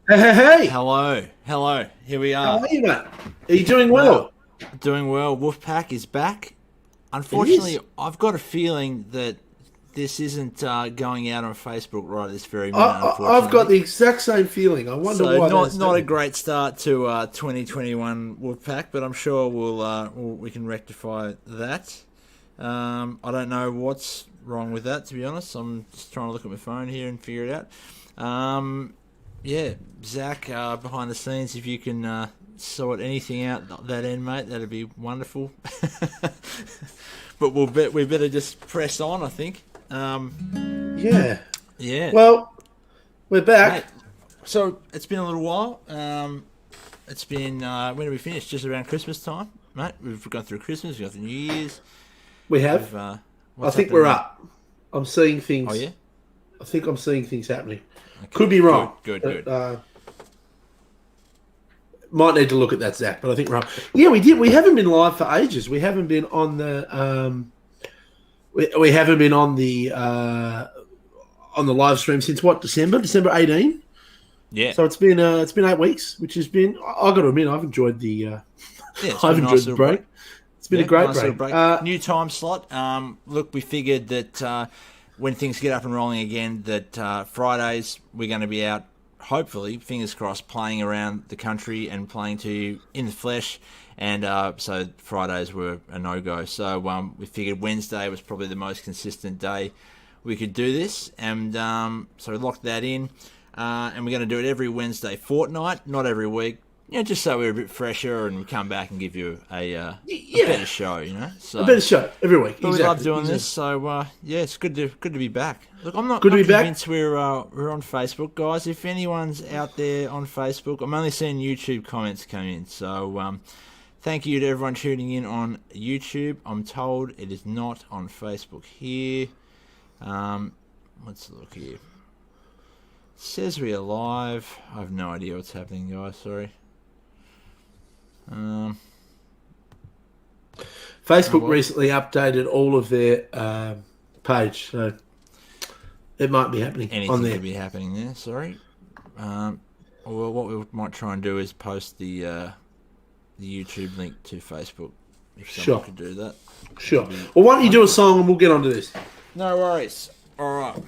Hey, hey, hey! Hello. Here we How are. are you, mate? Are you doing Well, well? doing well. Wolfpack is back. It Unfortunately, is. I've got a feeling that this isn't going out on Facebook right this very I, minute. I've got Unfortunately, the exact same feeling. I wonder so why not that's not a happening. great start to 2021 Wolfpack, but I'm sure we can rectify that. I don't know what's wrong with that, to be honest. I'm just trying to look at my phone here and figure it out. Yeah, Zach, behind the scenes, if you can sort anything out that end, mate, that'd be wonderful. But we better just press on, I think. Yeah. Yeah, Well, we're mate. back. So it's been a little while. It's been when did we finish? Just around Christmas time, mate. We've gone through Christmas. We've gone through New Year's. We have. We've I what's think happening we're now? up. I'm seeing Oh things. yeah. I think I'm seeing things happening. Okay. Could be Good. wrong. Good. But, Good. might need to look at that, Zach. But I think we're up. Yeah, we did. We haven't been live for ages. We haven't been on the. We haven't been on the live stream since what? December 18. Yeah. So it's been 8 weeks, which has been. I got to admit, I've enjoyed the. Yeah. It's I've been a enjoyed nice the little break. break. It's been a Yeah, great nice little break. break. New time slot. Look, we figured that when things get up and rolling again, that Fridays we're going to be out. Hopefully, fingers crossed, playing around the country and playing to you in the flesh. And so Fridays were a no go. So we figured Wednesday was probably the most consistent day we could do this, and so we locked that in. And we're going to do it every Wednesday fortnight, not every week. Just so we're a bit fresher and we come back and give you a Yeah, better show, So, a better show every week. but we love Exactly. doing Exactly. this, so yeah, it's good to be back. Look, I'm not, Good to not be back. convinced we're on Facebook, guys. If anyone's out there on Facebook, I'm only seeing YouTube comments come in. So thank you to everyone tuning in on YouTube. I'm told it is not on Facebook here. Let's look here. It says we are live. I have no idea what's happening, guys. Sorry. Facebook well. recently updated all of their page, so it might be happening on Anything there. could be happening there. Sorry. Well, what we might try and do is post the YouTube link to Facebook if someone Sure, could do that. sure. Well, why don't you do a song and we'll get onto this? No worries. All right.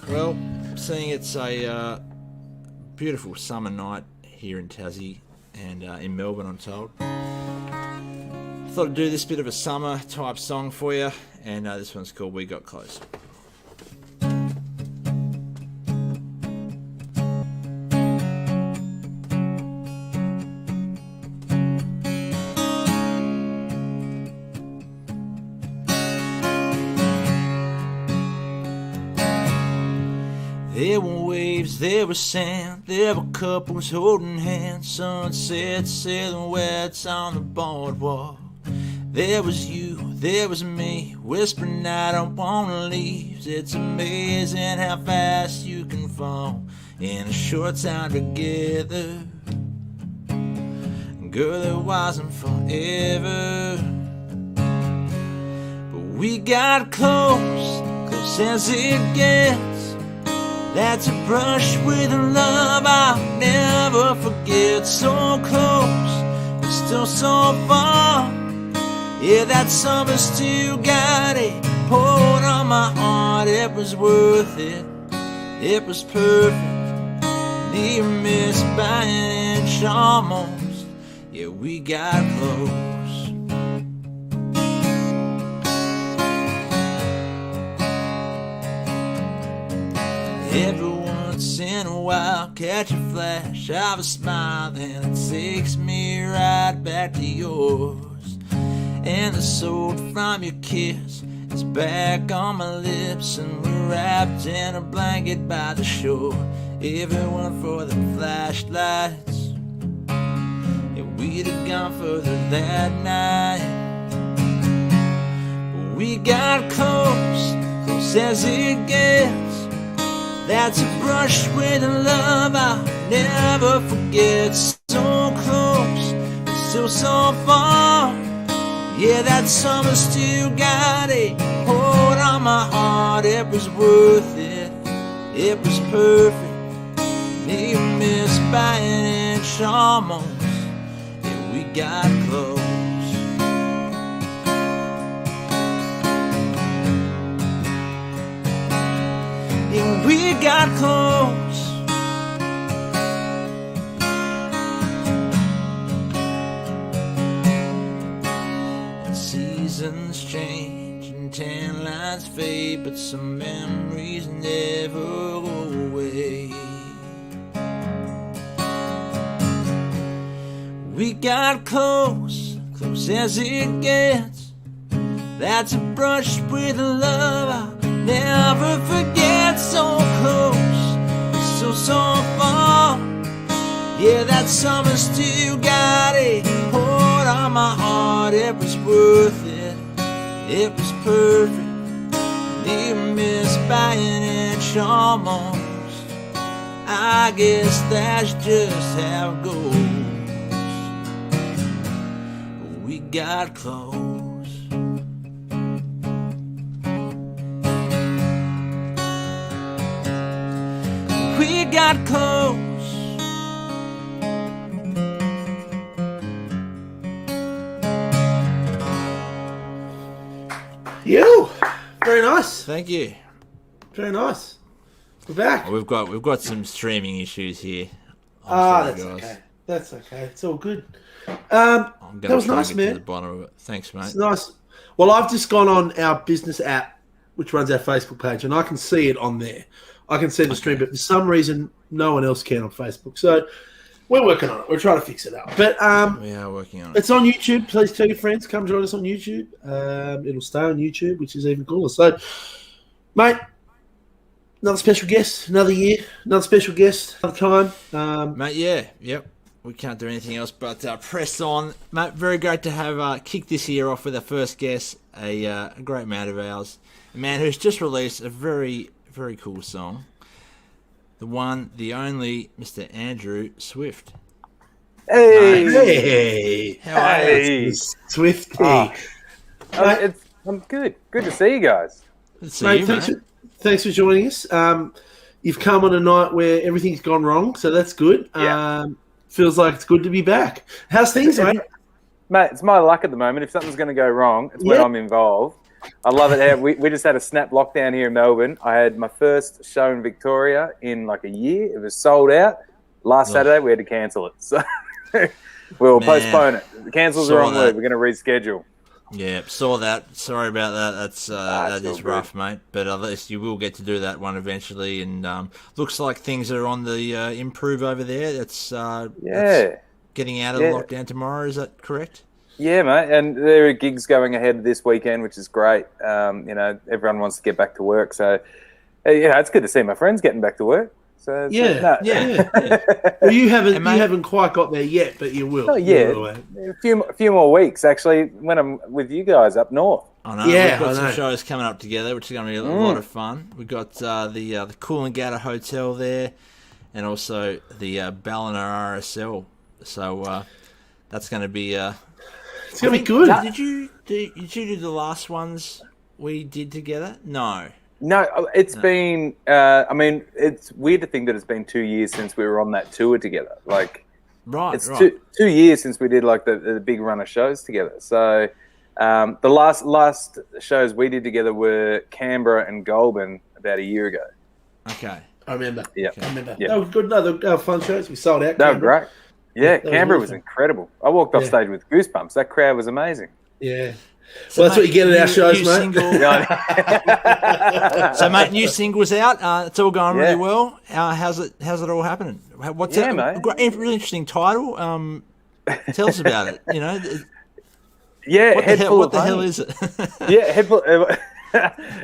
Well, seeing it's a beautiful summer night here in Tassie and in Melbourne, I'm told. I thought I'd do this bit of a summer type song for you, and this one's called "We Got Close." There were waves, there was sand, there were couples holding hands, sunset silhouettes on the boardwalk. There was you, there was me, whispering I don't wanna leave. It's amazing how fast you can fall in a short time together. Girl, it wasn't forever, but we got close, close as it gets. That's a brush with a love I'll never forget. So close, but still so far. Yeah, that summer still got a hold on my heart. It was worth it, it was perfect. Near missed by an inch almost. Yeah, we got close. Every once in a while, catch a flash of a smile, then it takes me right back to yours. And the salt from your kiss is back on my lips, and we're wrapped in a blanket by the shore. Everyone for the flashlights, yeah, we'd have gone further that night. But we got close, close as it gets. That's a brush with a love I'll never forget. So close, but still so far. Yeah, that summer still got a hold on my heart. It was worth it, it was perfect. Near missed biting and almost. Yeah, we got close. Yeah, we got close. And seasons change and tan lines fade, but some memories never go away. We got close, close as it gets. That's a brush with love I'll never forget. So close, so far. Yeah, that summer still got a hold on my heart. It was worth it, it was perfect. Even missed by an inch almost. I guess that's just how it goes. We got close. We got close. You, very nice, Thank you. very nice. We're back. We've got some streaming issues here. That's okay. That's okay. It's all good. I'm That going was to try nice, and get man. to the bottom of it. Thanks, mate. It's nice. Well, I've just gone on our business app, which runs our Facebook page, and I can see it on there. I can see the stream, but for some reason, no one else can on Facebook. So we're working on it. We're trying to fix it up. But We are working on it. it's on YouTube. Please tell your friends. Come join us on YouTube. It'll stay on YouTube, which is even cooler. So, mate, another special guest, another year, another special guest, another time. Mate, yeah, yep. We can't do anything else but press on. Mate, very great to have kicked this year off with our first guest, a great mate of ours. A man who's just released a very, very cool song. The one, the only, Mr. Andrew Swift. Hey, Hey, How are you? hey. Swifty. I'm good. Good to see you guys. Good to see Mate, you, thanks, mate. thanks for joining us. You've come on a night where everything's gone wrong, so that's good. Yeah. Feels like it's good to be back. How's things, mate? Mate, it's my luck at the moment. If something's going to go wrong, it's when Yeah. I'm involved. I love it. We just had a snap lockdown here in Melbourne. I had my first show in Victoria in like a year. It was sold out. Last Saturday, we had to cancel it. So we'll Man. postpone it. Cancel's the Saw wrong that. word. We're going to reschedule. Yeah, saw that. Sorry about that. That's that it's all is good. rough, mate. But at least you will get to do that one eventually. And looks like things are on the improve over there. That's getting out of Yeah. lockdown tomorrow. Is that correct? Yeah, mate, and there are gigs going ahead this weekend, which is great. Everyone wants to get back to work, so it's good to see my friends getting back to work. So Yeah. Well, you haven't And mate- you haven't quite got there yet, but you will. Oh, You yeah. will, a few more weeks actually when I'm with you guys up north. I know. Yeah, We've got I some know. shows coming up together, which is going to be a lot of fun. We've got the Coolangatta Hotel there, and also the Ballina RSL. So that's going to be. It's gonna be good. Did you do the last ones we did together? No. No, it's been. It's weird to think that it's been 2 years since we were on that tour together. Like, Right. it's right. 2 years since we did like the big run of shows together. So the last shows we did together were Canberra and Goulburn about a year ago. Okay. I remember. Yeah, I remember. Yeah. They were good. No, they were fun shows. We sold out. they were Canberra. great. Yeah, That was Canberra really was fun. incredible. I walked off Yeah. stage with goosebumps. That crowd was amazing. Yeah. So, Well, that's what you get at our shows, new mate. Single, so, mate, new singles out. It's all going really Yeah. well. How's it all happening? What's Yeah, that? mate. Really interesting title. Tell us about it. You know, Yeah, what the head hell? full What of the hell honey. is it? Yeah,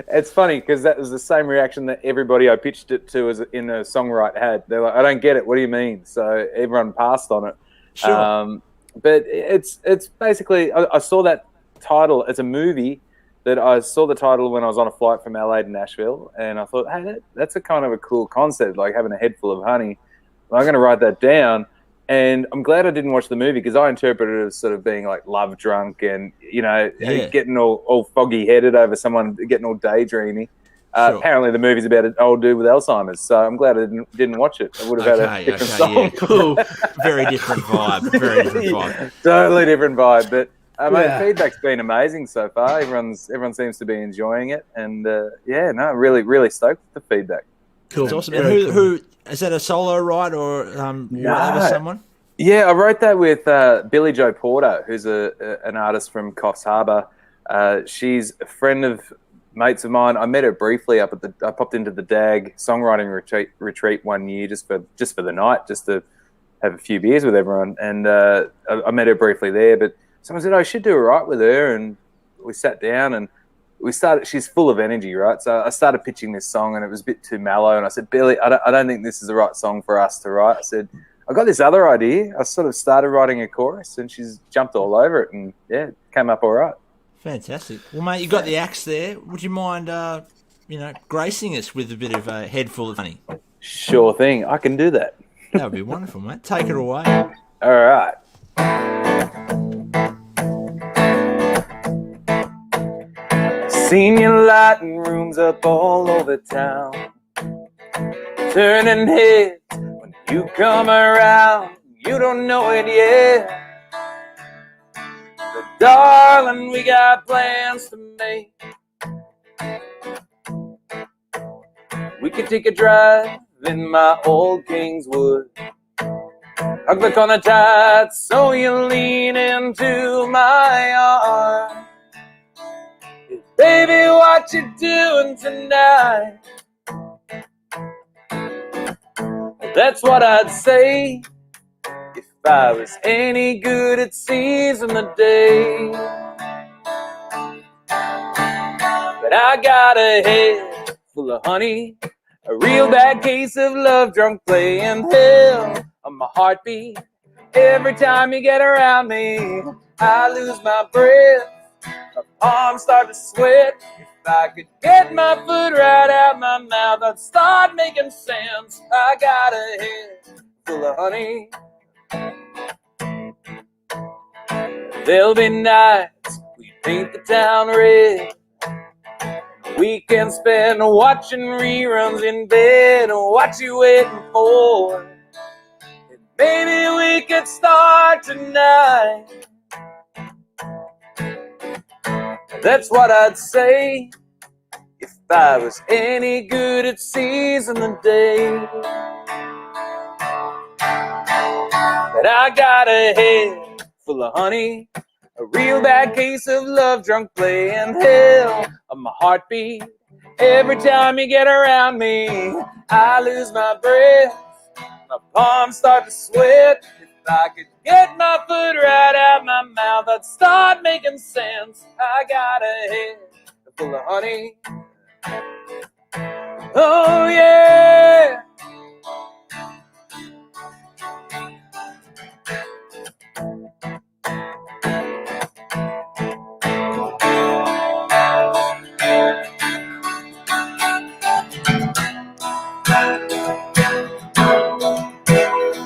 it's funny because that was the same reaction that everybody I pitched it to as in a songwrite had. They're like, "I don't get it. What do you mean?" So everyone passed on it. Sure. But it's basically I saw that title. It's a movie that I saw the title when I was on a flight from LA to Nashville, and I thought, hey, that's a kind of a cool concept, like having a head full of honey. I'm going to write that down. And I'm glad I didn't watch the movie because I interpreted it as sort of being like love drunk and, Yeah. getting all foggy headed over someone getting all daydreamy. Sure. Apparently, the movie's about an old dude with Alzheimer's, so I'm glad I didn't watch it. I would have had a different song. Yeah. Cool. Very different vibe. Very different vibe. Totally different vibe. But mate, Yeah. feedback's been amazing so far. Everyone seems to be enjoying it, and really, really stoked with the feedback. Cool. It's awesome. Very And cool. who is that? A solo write or you write that with someone? Yeah, I wrote that with Billy Joe Porter, who's an artist from Coffs Harbour. She's a friend of mates of mine. I met her briefly I popped into the DAG songwriting retreat one year just for the night, just to have a few beers with everyone. And I met her briefly there, but someone said, "Oh, I should do a write with her." And we sat down and we started. She's full of energy, right? So I started pitching this song, and it was a bit too mellow. And I said, "Billy, I don't think this is the right song for us to write." I said, "I got this other idea." I sort of started writing a chorus, and she's jumped all over it, and it came up all right. Fantastic. Well, mate, you got the axe there. Would you mind, gracing us with a bit of a head full of honey? Sure thing. I can do that. That would be wonderful, mate. Take it away. All right. Seen you lighting rooms up all over town, turning heads when you come around. You don't know it yet, but darling, we got plans to make. We could take a drive in my old Kingswood, hug the corner tight so you lean into my arm. Baby, what you doing tonight? That's what I'd say if I was any good at seizing the day. But I got a head full of honey, a real bad case of love drunk playing hell on my heartbeat. Every time you get around me, I lose my breath. My palms start to sweat. If I could get my foot right out my mouth, I'd start making sense. I got a head full of honey. There'll be nights we paint the town red. We can spend watching reruns in bed. What you waiting for? And maybe we could start tonight. That's what I'd say if I was any good at seizing the day. But I got a head full of honey, a real bad case of love drunk playing hell on my heartbeat. Every time you get around me, I lose my breath. My palms start to sweat. If I could get my foot right out my mouth, I'd start making sense. I got a head full of honey. Oh yeah.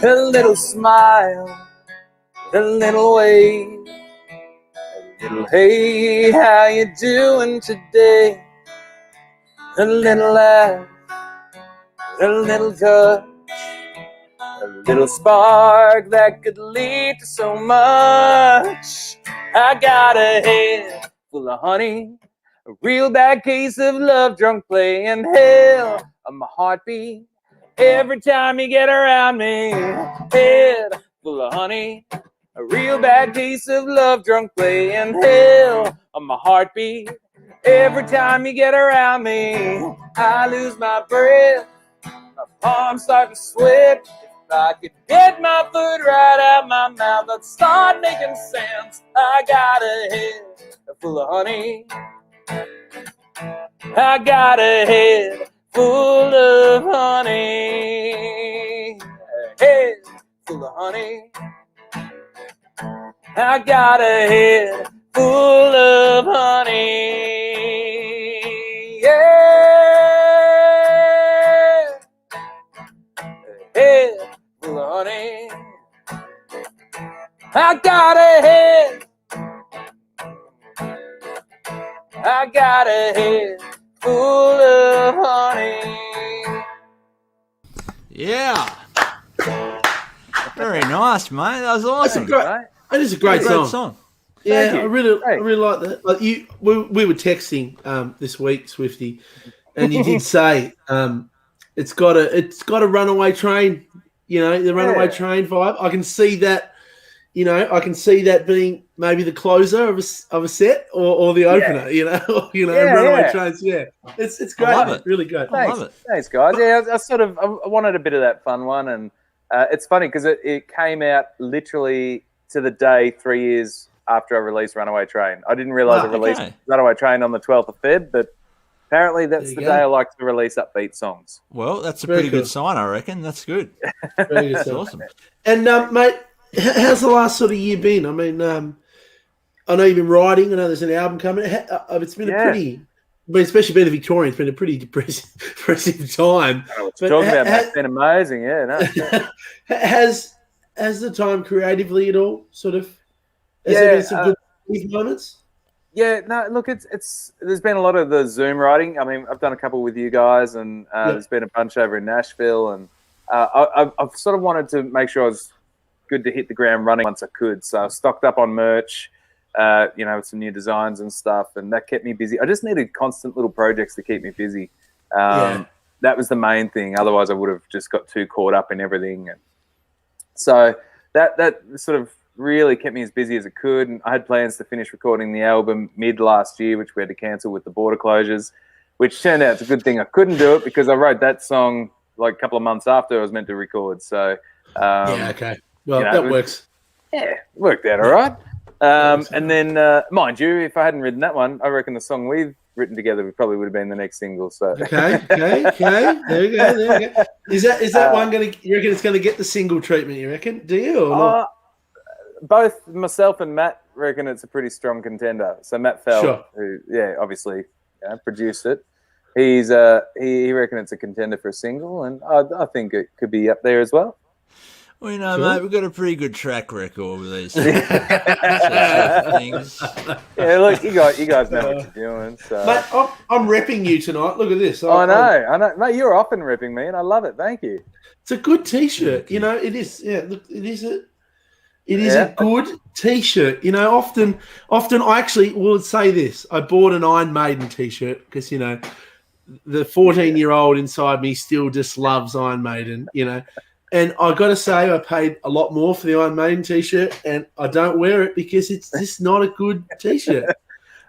A little smile, a little wave, a little hey, how you doing today? A little laugh, a little touch, a little spark that could lead to so much. I got a head full of honey, a real bad case of love drunk playing hell on my heartbeat. Every time you get around me, head full of honey, a real bad case of love drunk playing hell on my heartbeat. Every time you get around me, I lose my breath. My palms start to sweat. If I could get my foot right out my mouth, I'd start making sense. I got a head full of honey. I got a head full of honey. A head full of honey. I got a head full of honey. Yeah. A head full of honey. I got a head. I got a head full of Yeah. Very nice, mate. That was awesome. That is a great song. Yeah, I really like that. Like we were texting this week, Swifty, and you did say it's got a runaway train. You know, the runaway train vibe. I can see that. You know, I can see that being maybe the closer of a set or the opener. Runaway trains. Yeah, it's great. I love it. Really great. I love it. Thanks, guys. Yeah, I wanted a bit of that fun one, and it's funny because it came out literally to the day 3 years after I released Runaway Train. I didn't realize I released Runaway Train on the 12th of Feb, but apparently that's the day I like to release upbeat songs. Well, that's a pretty good sign, I reckon. That's good. Very good. That's awesome. And mate, how's the last sort of year been? I mean, I know you've been writing. I know there's an album coming. It's been especially being a Victorian, it's been a pretty depressive time. I know what you're talking about, mate. It's been amazing, Has the time creatively at all sort of? Has there been some good moments? Yeah, no. Look, there's been a lot of the Zoom writing. I mean, I've done a couple with you guys, and there's been a bunch over in Nashville, and I've sort of wanted to make sure I was good to hit the ground running once I could. So I stocked up on merch, with some new designs and stuff, and that kept me busy. I just needed constant little projects to keep me busy. That was the main thing. Otherwise, I would have just got too caught up in everything. And so that sort of really kept me as busy as it could. And I had plans to finish recording the album mid last year, which we had to cancel with the border closures, which turned out it's a good thing I couldn't do it because I wrote that song like a couple of months after I was meant to record. So okay. Well, that works. Yeah, it worked out all right. And then, mind you, if I hadn't written that one, I reckon the song we've written together probably would have been the next single. So okay. There we go. Is that one going to? You reckon it's going to get the single treatment? You reckon? Do you? Or not? Both myself and Matt reckon it's a pretty strong contender. So Matt Feld, who obviously produced it, he reckon it's a contender for a single, and I think it could be up there as well. Well, mate, we've got a pretty good track record with these things. Yeah, look, you guys know what you're doing. So. Mate, I'm repping you tonight. Look at this. I know. Mate, you're often repping me, and I love it. Thank you. It's a good T-shirt. You know, it is. Yeah, look, it is a good T-shirt. You know, often I actually will say this. I bought an Iron Maiden T-shirt because, you know, the 14-year-old inside me still just loves Iron Maiden, you know. And I got to say, I paid a lot more for the Iron Maiden T-shirt, and I don't wear it because it's just not a good T-shirt.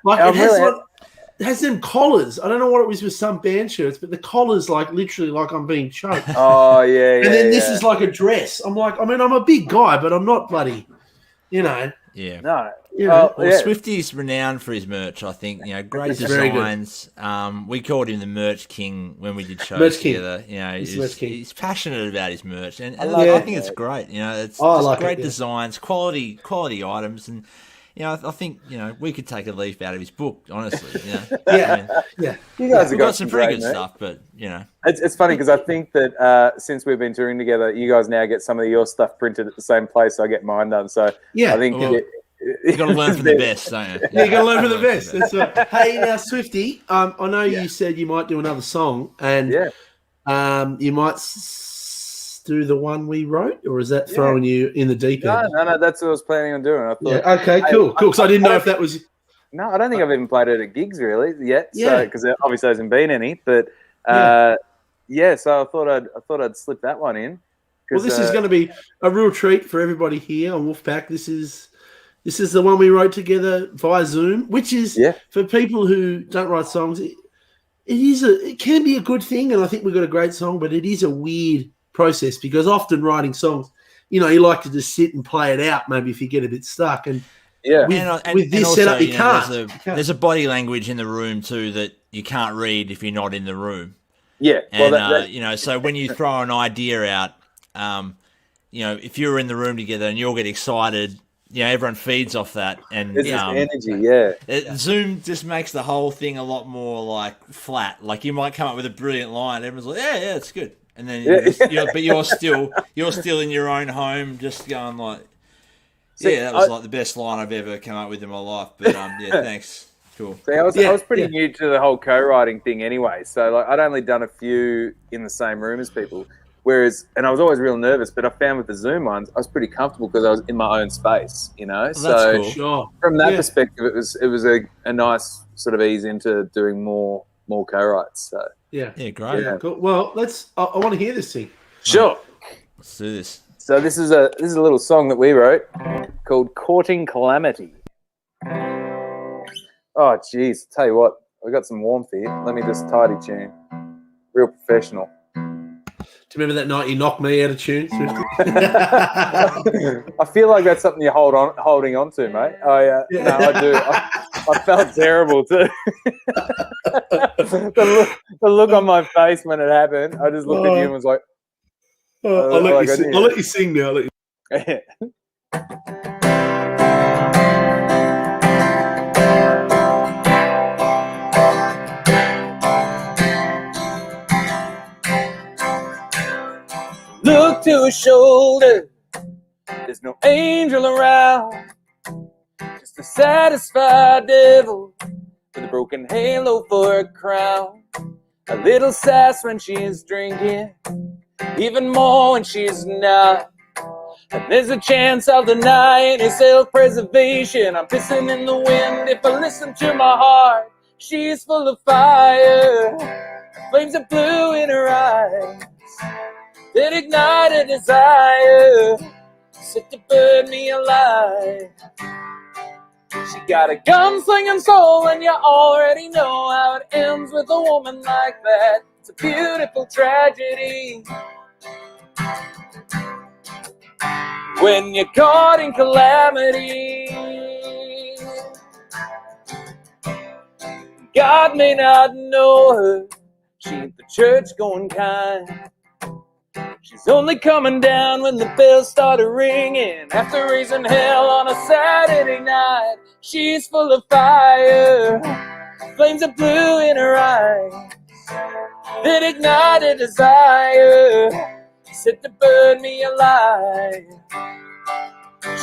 Like it has them collars. I don't know what it was with some band shirts, but the collars, like literally, like I'm being choked. Oh yeah. And then this is like a dress. I'm like, I mean, I'm a big guy, but I'm not bloody, you know. Yeah. No. Well, Swifty's renowned for his merch, I think. You know, great designs. We called him the Merch King when we did shows together. You know, he's passionate about his merch, and I think it's great. You know, it's great designs, quality items, and you know, I think we could take a leaf out of his book, honestly. You know? You guys have got some pretty good stuff, but you know, it's funny because I think that since we've been touring together, you guys now get some of your stuff printed at the same place I get mine done. So I think. You got to learn from the best, don't you? Yeah, you got to learn from the best. That's right. Hey, now Swifty, I know you said you might do another song, and you might do the one we wrote, or is that throwing you in the deep end? No, that's what I was planning on doing. I thought, okay, cool. Because I didn't know if that was. No, I don't think I've even played it at gigs really yet. So because there obviously hasn't been any, but so I thought I'd slip that one in. Well, this is going to be a real treat for everybody here on Wolfepack. This is the one we wrote together via Zoom, which is for people who don't write songs. It can be a good thing, and I think we've got a great song, but it is a weird process because often writing songs, you like to just sit and play it out. Maybe if you get a bit stuck, and with this also, setup, you can't. There's a body language in the room too that you can't read if you're not in the room. Yeah, and so when you throw an idea out, if you're in the room together and you'll get excited. Everyone feeds off that, and it's energy. Zoom just makes the whole thing a lot more like flat. Like you might come up with a brilliant line, everyone's like, "Yeah, it's good," and then but you're still in your own home, just going like, that was like the best line I've ever come up with in my life. But thanks, cool. See, I was pretty new to the whole co-writing thing anyway, so like I'd only done a few in the same room as people. Whereas, and I was always real nervous, but I found with the Zoom ones, I was pretty comfortable because I was in my own space, you know. Well, that's cool. Sure. From that perspective, it was a nice sort of ease into doing more co-writes. So Yeah, great. Yeah, cool. Well, I want to hear this thing. Sure. Let's do this. So this is a little song that we wrote called "Courting Calamity." Oh, geez, tell you what, I got some warmth here. Let me just tidy tune. Real professional. Do you remember that night you knocked me out of tune? I feel like that's something you're holding on to, mate. No, I do. I felt terrible too. the look on my face when it happened, I just looked at you and was like, I'll let you sing now. Look to his shoulder, there's no angel around, just a satisfied devil with a broken halo for a crown. A little sass when she's drinking, even more when she's not. And there's a chance I'll deny any self-preservation. I'm pissing in the wind if I listen to my heart. She's full of fire, flames of blue in her eyes that ignite a desire, set to burn me alive. She got a gunslinging soul, and you already know how it ends with a woman like that. It's a beautiful tragedy. When you're caught in calamity, God may not know her, she ain't the church-going kind. She's only coming down when the bells started ringing, after raising hell on a Saturday night. She's full of fire, flames of blue in her eyes that ignite a desire, set to burn me alive.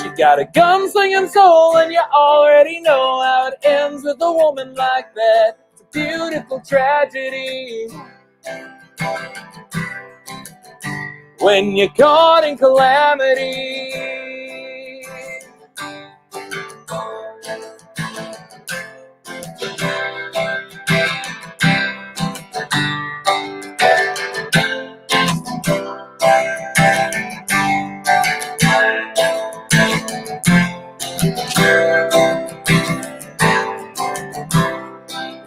She got a gunslinging soul, and you already know how it ends with a woman like that. It's a beautiful tragedy. When you're caught in calamity,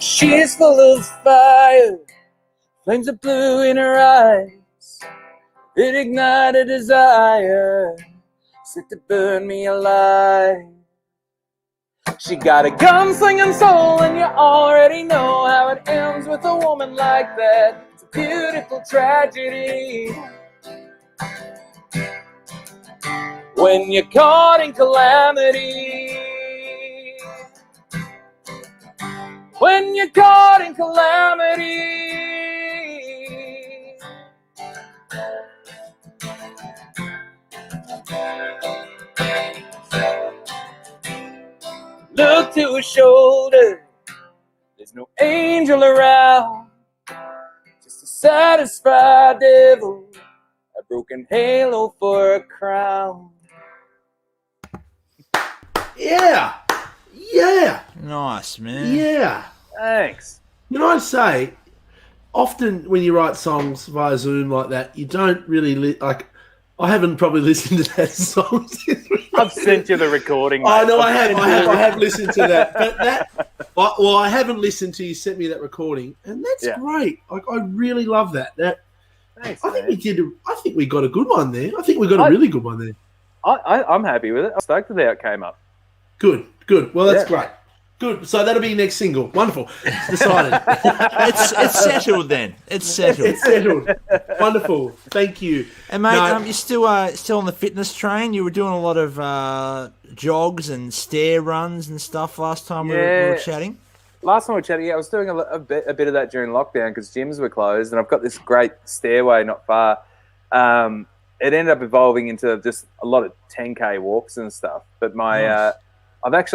she's full of fire, flames of blue in her eyes. It ignited a desire, set to burn me alive. She got a gunslinging soul, and you already know how it ends with a woman like that. It's a beautiful tragedy. When you're caught in calamity, when you're caught in calamity, look to his shoulder, there's no angel around, just a satisfied devil, a broken halo for a crown. Yeah. Nice, man. Yeah. Thanks. You know, I'd say often when you write songs via Zoom like that, you don't really I haven't probably listened to that song since I've sent you the recording. Mate. I know I have listened to that, but I haven't listened to you sent me that recording, and that's great. I really love that. Thanks, I think we got a good one there. I think we got a really good one there. I'm happy with it. I'm stoked that it came up. Good. Well, that's great. Good. So that'll be your next single. Wonderful. It's decided. It's settled then. It's settled. It's settled. Wonderful. Thank you. And mate, you're still on the fitness train. You were doing a lot of jogs and stair runs and stuff last time we were chatting. Last time we were chatting, I was doing a bit of that during lockdown because gyms were closed, and I've got this great stairway not far. It ended up evolving into just a lot of 10K walks and stuff. But I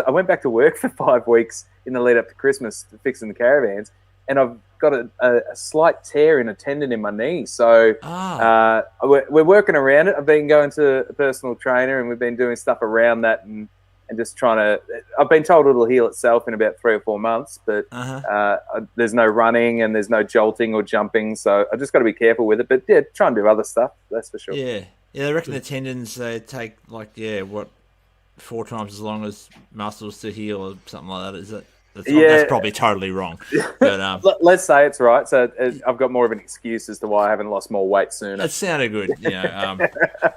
went back to work for 5 weeks in the lead up to Christmas fixing the caravans, and I've got a slight tear in a tendon in my knee. So we're working around it. I've been going to a personal trainer, and we've been doing stuff around that and just trying to. I've been told it'll heal itself in about 3 or 4 months, but there's no running and there's no jolting or jumping, so I just got to be careful with it. But yeah, try and do other stuff. That's for sure. Yeah, I reckon the tendons take 4 times as long as muscles to heal or something like that. Is it? That's probably totally wrong. But let's say it's right. So I've got more of an excuse as to why I haven't lost more weight sooner. That sounded good.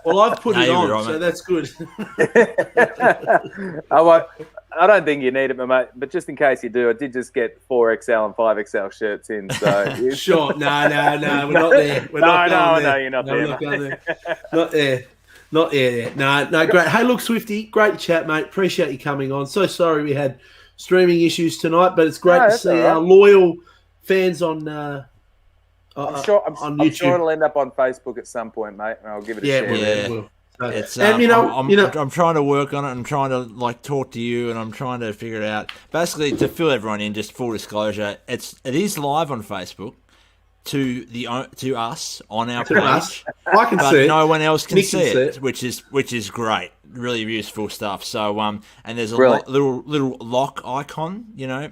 Well, I've put it on, right, so that's good. I don't think you need it, mate. But just in case you do, I did just get 4XL and 5XL shirts in. So sure, no, we're not there. No, you're not there. Not there. No, great. Hey, look, Swifty, great chat, mate. Appreciate you coming on. So sorry we had streaming issues tonight, but it's great to see our loyal fans on I'm sure YouTube. It'll end up on Facebook at some point, mate, and I'll give it a share. Yeah, we'll. It's, I'm trying to work on it. I'm trying to talk to you, and I'm trying to figure it out. Basically, to fill everyone in, just full disclosure, it is live on Facebook to us on our page. I can see it. No one else can Nick see it, which is great. Really useful stuff. So and there's a little lock icon,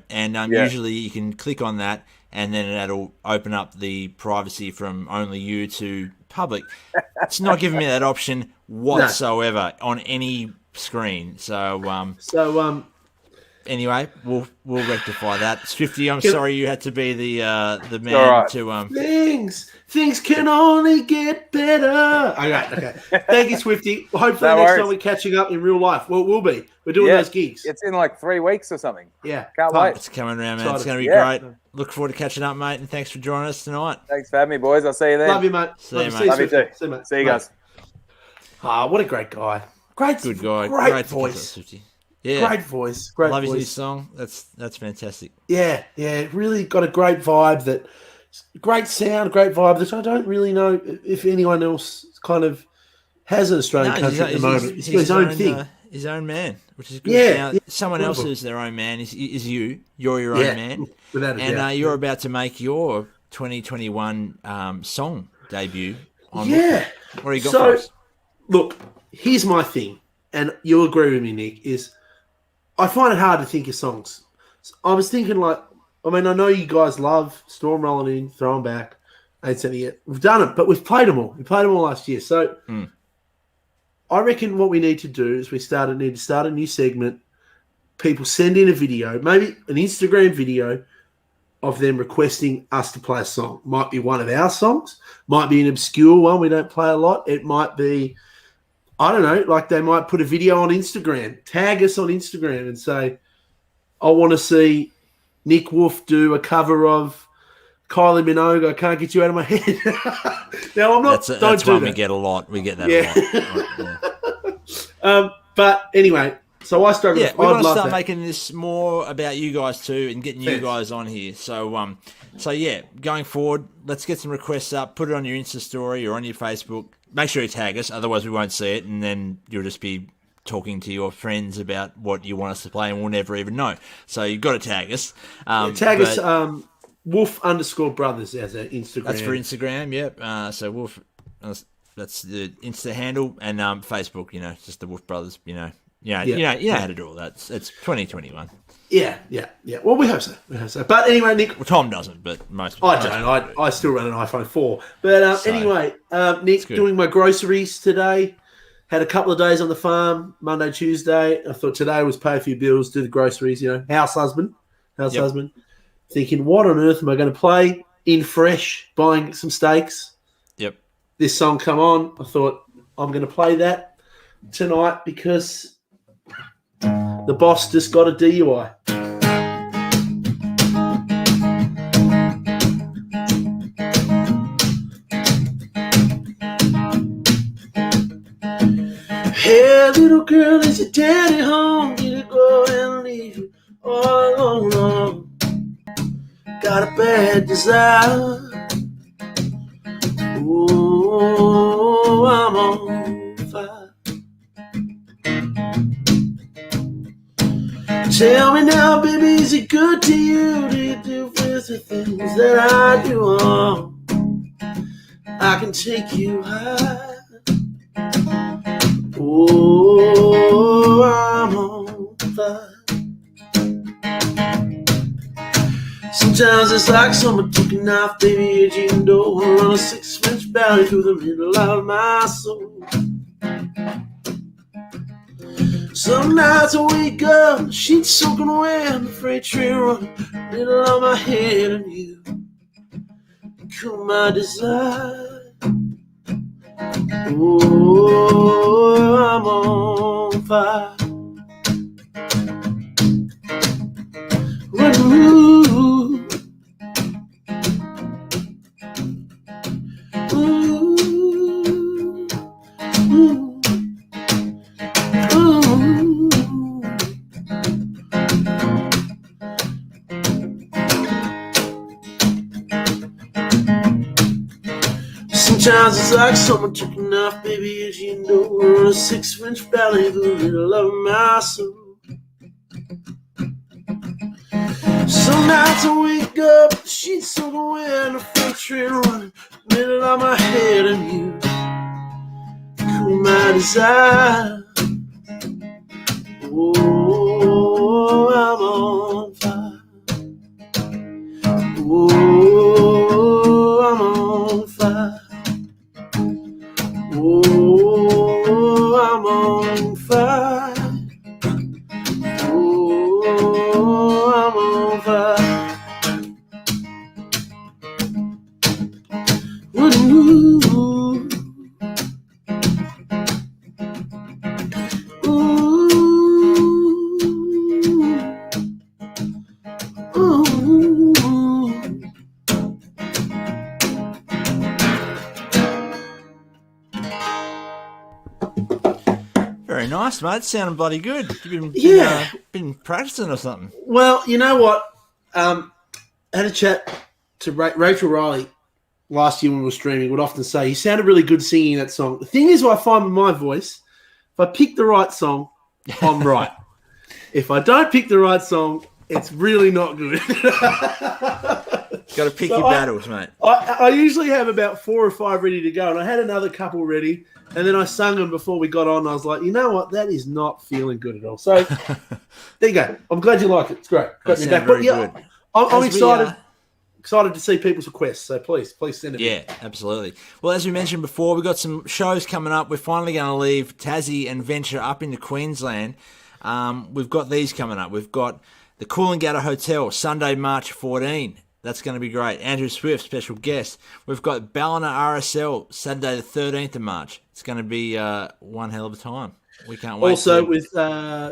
and usually you can click on that, and then that'll open up the privacy from only you to public. It's not giving me that option whatsoever on any screen. So anyway, we'll rectify that. Swifty, I'm sorry you had to be the man to Things can only get better. Okay. Thank you, Swifty. Hopefully next time we're catching up in real life. Well, we'll be. We're doing those gigs. It's in like 3 weeks or something. Yeah. Can't wait. It's coming around, man. It's going to be great. Look forward to catching up, mate, and thanks for joining us tonight. Thanks for having me, boys. I'll see you then. Love you, mate. See you, mate. Love you too. See you, mate. See you guys. What a great guy. Good guy. Great voice. Yeah. Great voice. Love his new song. That's fantastic. Yeah. Really got a great vibe, great sound, great vibe that I don't really know if anyone else kind of has an Australian country at the moment. He's got his own thing. His own man, which is good. Yeah. Now, someone else who's their own man is you. You're your own man. Without a doubt. You're about to make your 2021 song debut. What do you got for us? Look, here's my thing, and you'll agree with me, Nick, is I find it hard to think of songs. So I was thinking I know you guys love Storm Rolling In, Throwing Back, Ain't Sending It. We've done it, but we've played them all. We played them all last year. So I reckon what we need to do is need to start a new segment. People send in a video, maybe an Instagram video of them requesting us to play a song. Might be one of our songs. Might be an obscure one we don't play a lot. It might be, I don't know, they might put a video on Instagram, tag us on Instagram and say, I want to see Nick Wolfe do a cover of Kylie Minogue, I Can't Get You Out of My Head. Now, I'm not... That's one we get a lot. We get that a lot. But anyway, so I struggle. Yeah, we want to start making this more about you guys too and getting you guys on here. So, going forward, let's get some requests up, put it on your Insta story or on your Facebook. Make sure you tag us, otherwise we won't see it, and then you'll just be talking to your friends about what you want us to play and we'll never even know. So you've got to tag us. Tag us Wolf_brothers as an Instagram. That's for Instagram, yep. So Wolf, that's the Insta handle, and Facebook, just the Wolfe Brothers, you know how to do all that. It's 2021. Yeah. Well, we hope so. But anyway, Nick. Well, Tom doesn't, but most. I don't. I still run an iPhone 4. But anyway, Nick, doing my groceries today. Had a couple of days on the farm, Monday, Tuesday. I thought today was pay a few bills, do the groceries, house husband. Thinking, what on earth am I going to play? In fresh, buying some steaks. Yep. This song come on. I thought, I'm going to play that tonight because the boss just got a DUI. Hey, little girl, is your daddy home? Did he go and leave you all alone? Got a bad desire. Oh, I'm on fire. Tell me now, baby, is it good to you? Do you do the things that I do? Oh, I can take you high. Oh, I'm on fire. Sometimes it's like someone took a knife, baby, edging door, run a 6-inch valley through the middle of my soul. Some nights I wake up, the sheets soaking wet, and the freight train running middle of my head, and you cool my desire. Oh, I'm on fire. Ooh, ooh, ooh, ooh. Sometimes it's like someone took a knife, baby, as you know, on a 6-inch valley through the middle of my soul. Some nights I wake up, the sheets soaking wet, and the freight train running middle of my head, and you cool my desire. Oh, I'm on fire. Oh, I'm on fire. Oh, I'm on fire. Oh, I'm on fire. Ooh, ooh, ooh. Very nice, mate. Sounding bloody good. You've been practicing or something. Well, you know what? I had a chat to Rachel Riley last year when we were streaming. Would often say, you sounded really good singing that song. The thing is, what I find with my voice, if I pick the right song, I'm right. If I don't pick the right song, it's really not good. Got to pick your battles, mate. I usually have about 4 or 5 ready to go, and I had another couple ready, and then I sung them before we got on, and I was like, you know what? That is not feeling good at all. So there you go. I'm glad you like it. It's great. Got me back. But yeah, I'm excited. Excited to see people's requests, so please send it. Yeah, absolutely. Well, as we mentioned before, we've got some shows coming up. We're finally going to leave Tassie and venture up into Queensland. We've got these coming up. We've got the Coolangatta Hotel, Sunday, March 14. That's going to be great. Andrew Swift, special guest. We've got Ballina RSL, Saturday the 13th of March. It's going to be one hell of a time. We can't wait. Also with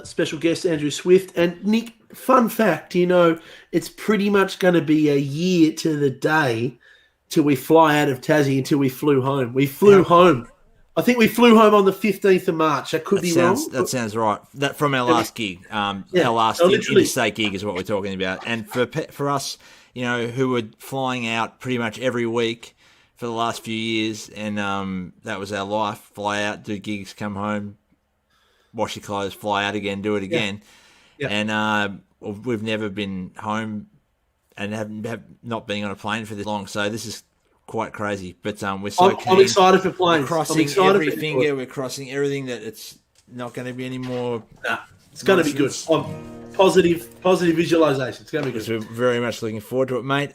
special guest Andrew Swift. And Nick, fun fact, it's pretty much going to be a year to the day till we fly out of Tassie until we flew home. We flew home. I think we flew home on the 15th of March. I could be wrong. That sounds right. That from our last gig. Our last interstate gig is what we're talking about. And for us, who were flying out pretty much every week for the last few years, and that was our life. Fly out, do gigs, come home, wash your clothes, fly out again, do it again. Yeah. And we've never been home and have not been on a plane for this long. So this is quite crazy. But we're so keen. I'm excited for planes. We're crossing every finger. We're crossing everything that it's not going to be any more. Nah, it's going to be good. Positive visualization. It's going to be good. So we're very much looking forward to it, mate.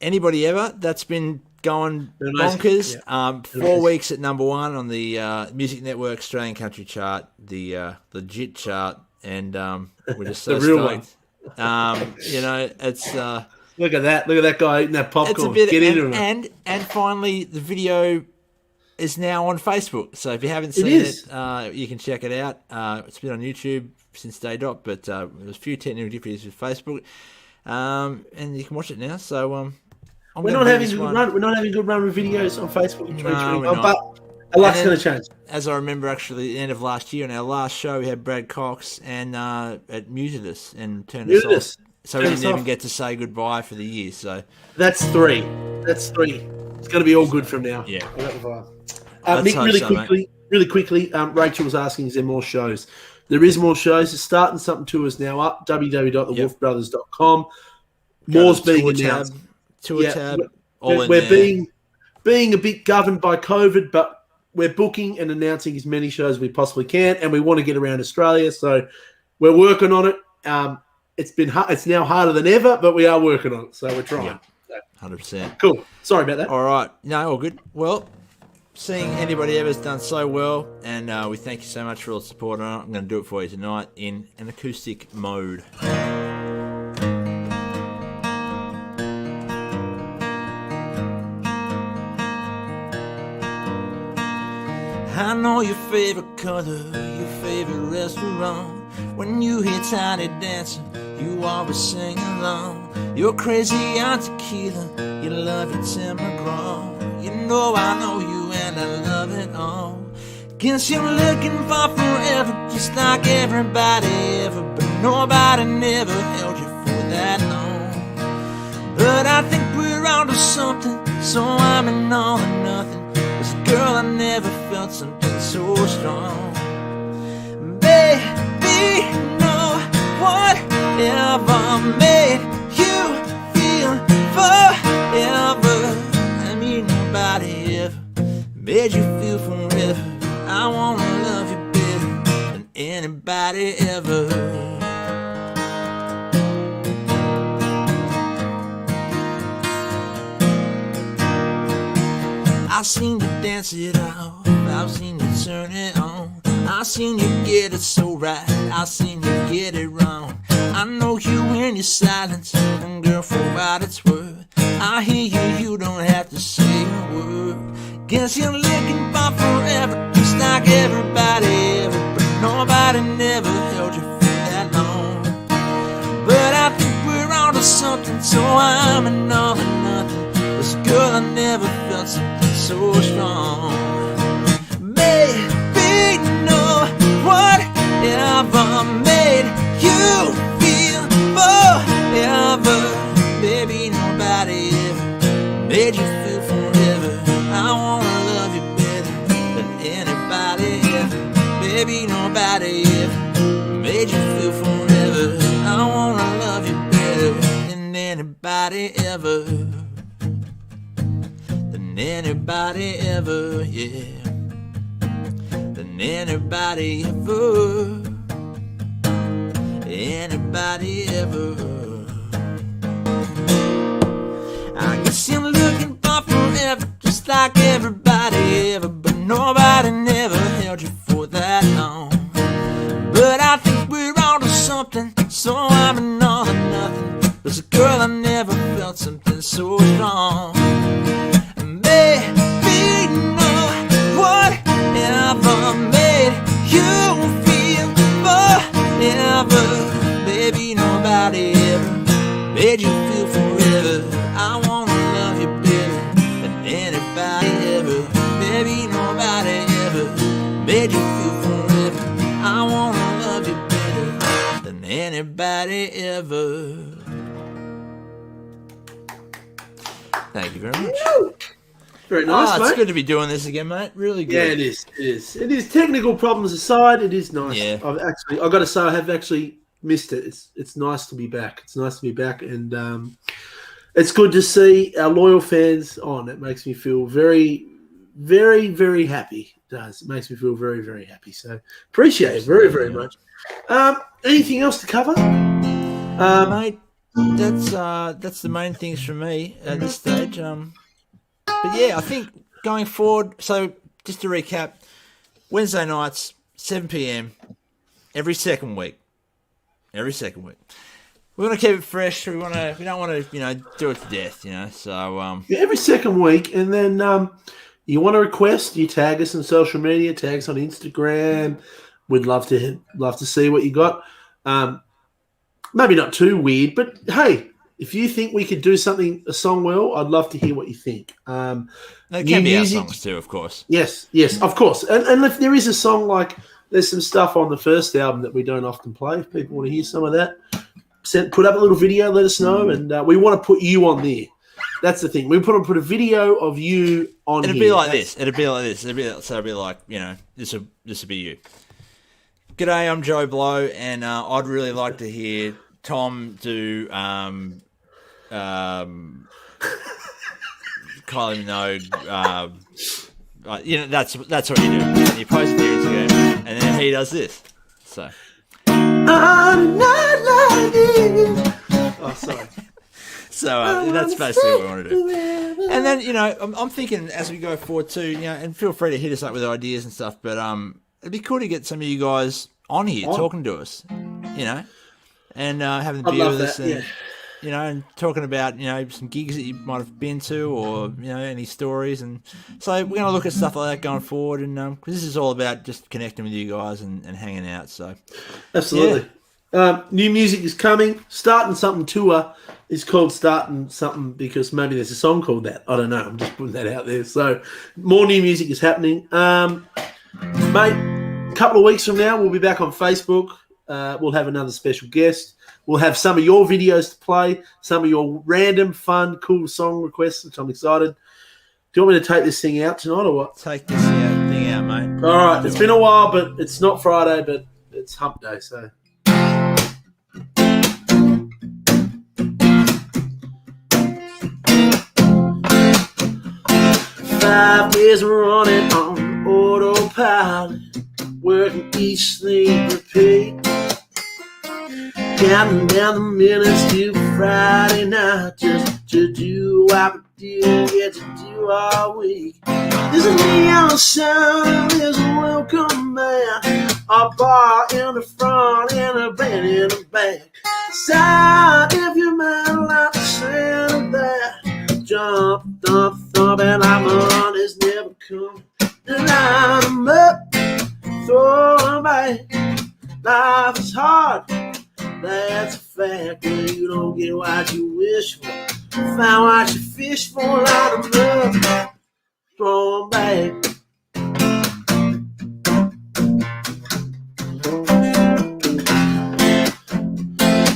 Anybody ever? That's been going bonkers. Yeah. 4 weeks at number 1 on the Music Network Australian Country Chart, the legit chart, and we're just so the real stoked. It's look at that guy eating that popcorn. It's a bit, Get into it. And finally, the video is now on Facebook. So if you haven't seen it, you can check it out. It's been on YouTube since day dot, but there's a few technical difficulties with Facebook, and you can watch it now. So we're not having good run. We're not having good run with videos on Facebook in 2021, but a lot's going to change. As I remember, actually, at the end of last year, in our last show, we had Brad Cox and it muted us and turned us off. So we didn't even get to say goodbye for the year. So that's 3. It's going to be all good from now. Yeah. Nick, really quickly, Rachel was asking, is there more shows? There is more shows. It's starting something to us now up, www.thewolfbrothers.com. More's being announced. Tour tab. We're being a bit governed by COVID, but we're booking and announcing as many shows as we possibly can, and we want to get around Australia, so we're working on it. It's now harder than ever, but we are working on it, so we're trying. 100%. Cool. Sorry about that. All right. No, all good. Well, seeing Anybody Ever's done so well, and we thank you so much for all the support on it. I'm going to do it for you tonight in an acoustic mode. I know your favorite color, your favorite restaurant. When you hear Tiny Dancer, you always sing along. You're crazy on tequila, you love your Tim McGraw. You know I know you and I love it all. Guess you're looking for forever, just like everybody ever. But nobody never held you for that long. But I think we're onto something, so I'm in all or nothing. Cause girl, I never felt something so strong. Baby, no whatever made you feel forever. I mean, nobody ever made you feel forever. I wanna love you better than anybody ever. I've seen you dance it out, I've seen you turn it on, I've seen you get it so right, I've seen you get it wrong. I know you in your silence, and girl, for what it's worth, I hear you, you don't have to say a word. Guess you're looking for forever, just like everybody ever. But nobody never held you for that long. But I think we're onto something, so I'm an all or nothing. This girl, I never felt something so strong. Maybe no whatever made you feel forever. Maybe nobody ever made you feel forever. I wanna love you better than anybody ever. Maybe nobody ever made you feel forever. I wanna love you better than anybody ever. Than anybody ever, yeah. Than anybody ever. Anybody ever. I guess you're looking for forever, just like everybody ever. But nobody never held you for that long. But I think we're onto something, so I'm an all or nothing. There's a girl, I never felt something so strong. Maybe no whatever made you feel forever. Maybe nobody ever made you feel forever. I wanna love you better than anybody ever. Maybe nobody ever made you feel forever. I wanna love you better than anybody ever. Thank you very much. Very nice, mate. It's good to be doing this again, mate. Really good. Yeah, it is. It is. It is. Technical problems aside, it is nice. Yeah. I've got to say, I have actually missed it. It's nice to be back. It's nice to be back, and it's good to see our loyal fans on. It makes me feel very, very, very happy. It does. It makes me feel very, very happy. So appreciate it very, very much. Anything else to cover, mate? That's the main things for me at this stage. But yeah, I think going forward. So just to recap, Wednesday nights, 7 p.m. every second week. Every second week. We want to keep it fresh. We don't want to do it to death. So yeah, every second week, and then you want to request, you tag us on social media, tag us on Instagram. We'd love to see what you got. Maybe not too weird, but hey, if you think we could do a song well, I'd love to hear what you think. It can be our songs too, of course. Yes, of course. And if there is a song, like there's some stuff on the first album that we don't often play. If people want to hear some of that, put up a little video, let us know, and we want to put you on there. That's the thing. We put a video of you on. It'd be like this. It'd be like, this will be you. G'day, I'm Joe Blow, and I'd really like to hear Tom do Kylie Minogue. That's what you do. You post it here Instagram, and then he does this. So. I'm not like this. Oh, sorry. So that's basically what we want to do. And then, I'm thinking as we go forward too, and feel free to hit us up with ideas and stuff, but it'd be cool to get some of you guys on here talking to us, and having the beer with us and, and talking about, some gigs that you might have been to or, any stories. And so we're going to look at stuff like that going forward. And cause this is all about just connecting with you guys and hanging out. So absolutely. New music is coming. Starting Something tour is called Starting Something because maybe there's a song called that. I don't know. I'm just putting that out there. So more new music is happening. Mate, a couple of weeks from now, we'll be back on Facebook. We'll have another special guest. We'll have some of your videos to play, some of your random, fun, cool song requests, which I'm excited. Do you want me to take this thing out tonight or what? Take this thing out, mate. All right. It's been a while, but it's not Friday, but it's hump day, so... 5 years running on autopilot, working each thing repeat, counting down the minutes to Friday night just to do what we didn't get to do all week. There's a neon sign, there's a welcome mat, a bar in the front and a band in the back. Side if you might like the sound of that. Jump, thump, thump, and our money's never come. Line them up, throw them back. Life is hard, that's a fact. When you don't get what you wish for, find what you fish for. Line them up, throw them back.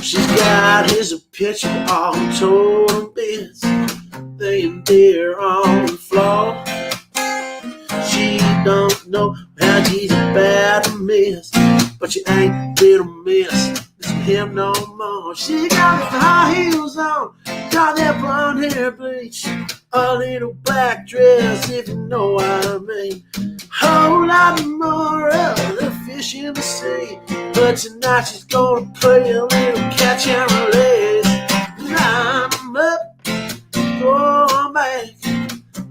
She's got his picture all torn to bits, laying there on the floor. She don't know how she's bad to miss, but she ain't little miss him no more. She got her high heels on, got that blonde hair bleach, a little black dress if you know what I mean. Whole lot more of the fish in the sea, but tonight she's gonna play a little catch and release. Line them up, throw them back.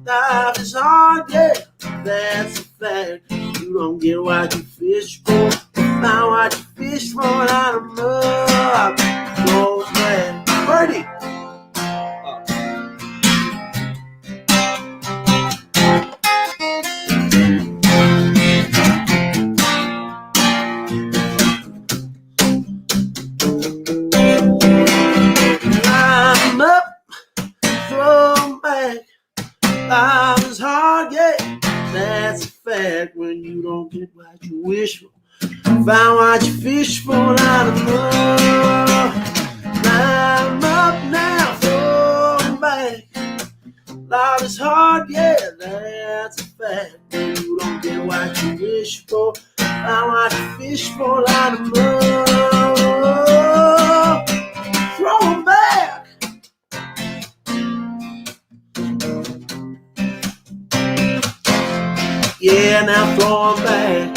Life is hard, yeah, that's a fact. You don't get what you fish for, find what you fish for. Line them up, throw them back. Birdie. Life is hard, yeah, that's a fact. When you don't get what you wish for, find what you fish for. Line them up now, throw them back. Life is hard, yeah, that's a fact. When you don't get what you wish for, find what you fish for. Line them up, throw them back. Yeah, now throw them back.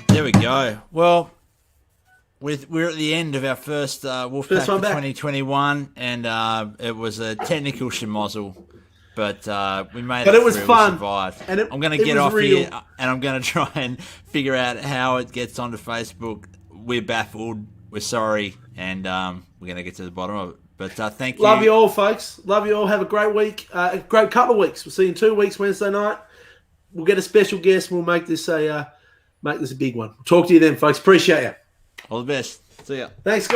There we go. Well, we're at the end of our first Wolfepack for 2021, and it was a technical schmozzle, but we made it. But it was through. fun. We survived. And I'm going to get off real. here, and I'm going to try and figure out how it gets onto Facebook. We're baffled. We're sorry, and we're going to get to the bottom of it. But thank you. Love you all, folks. Love you all. Have a great week. A great couple of weeks. We'll see you in 2 weeks, Wednesday night. We'll get a special guest. We'll make this a big one. Talk to you then, folks. Appreciate you. All the best. See ya. Thanks, guys.